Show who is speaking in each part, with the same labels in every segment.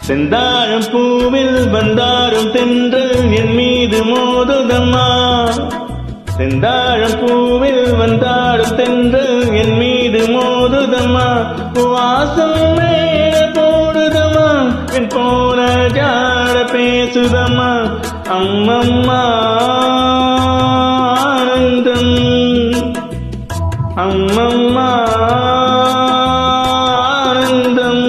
Speaker 1: செந்தாழம் பூவில் வந்தாரும் தென்றல் என் மீது மோதுதம்மா. செந்தாழம் பூவில் வந்தாரும் தென்றல் என் மீது மோதுதம்மா. வாசம் மேல போடுதம்மா, என் போல ஜாட பேசுதம்மா. அம்மம்மா ஆனந்தம், அம்மம்மா ஆனந்தம்.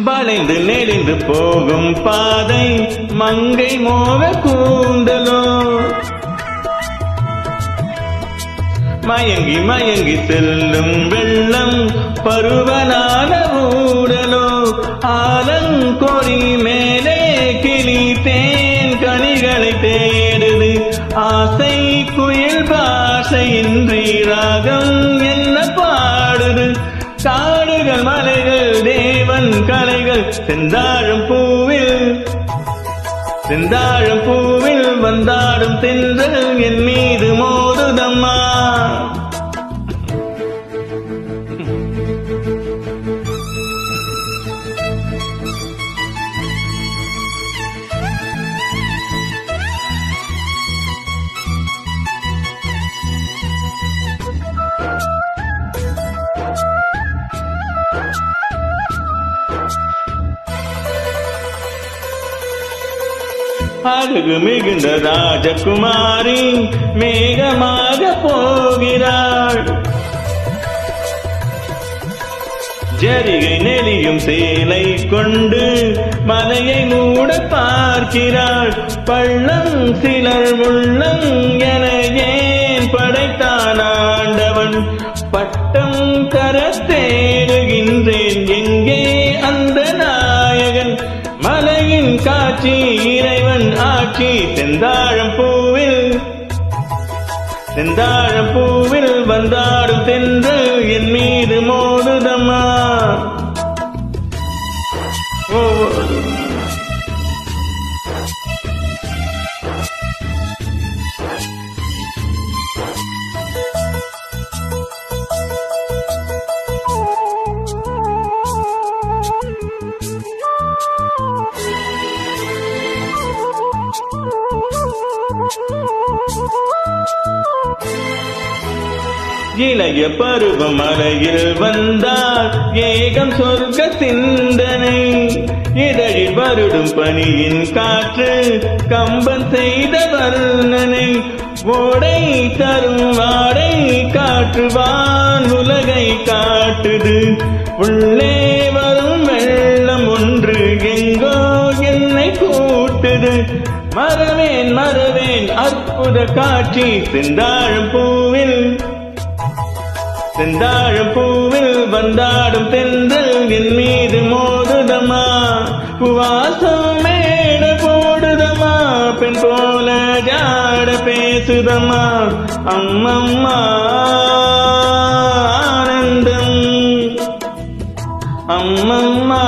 Speaker 1: வளைந்து நெளிந்து போகும் பாதை மங்கை மோக கூந்தலோ. மயங்கி மயங்கி செல்லும் வெள்ளம் பருவனான ஊடலோ. ஆலங்கொடி மேலே கிளி தேன் கனிகளை தேடுது. ஆசை குயில் பாசையின்றி ராகம் என்ன பாடுது. காடுகள் மலைகள் தேவன் கலைகள் செந்தாழம் பூவில், செந்தாழம் பூவில் வந்தாடும் தென்றல் என் மீது மோதுதம்மா. அழகு மிகுந்த ராஜகுமாரி மேகமாக போகிறாள். ஜரிகை நெளியும் சேலை கொண்டு மலையை மூட பார்க்கிறாள். பள்ளம் சிலர் உள்ளம் என ஏன் படைத்தான் ஆண்டவன். பட்டம் தர தேடுகின்றேன் எங்கே அந்த நாயகன். மலையின் காட்சி இறைவன் ஆட்சி. செந்தாழம் பூவில், செந்தாழம் பூவில் வந்தாடும் தென்றல் என் மீது மோதுதம்மா. இளைய பருவம் மலையில் வந்தால் ஏகம் சொர்க்க சிந்தனை. இதழில் வருடும் பனியின் காற்று கம்பன் செய்த வர்ணனை. ஓடை தரும் வாடை காற்றுவான் உலகை காட்டுது. உள்ளே வரும் வெள்ளம் ஒன்று எங்கோ என்னை கூட்டுது. மறவேன் மறவேன் அற்புத காட்சி. செந்தாழம் பூவில், செந்தாழம் பூவில் வந்தாடும் தென்றல் என் மீது மோதுதம்மா. வாசம் மேட போடுதம்மா, பெண் போல ஜாட பேசுதம்மா. அம்மம்மா ஆனந்தம், அம்மம்மா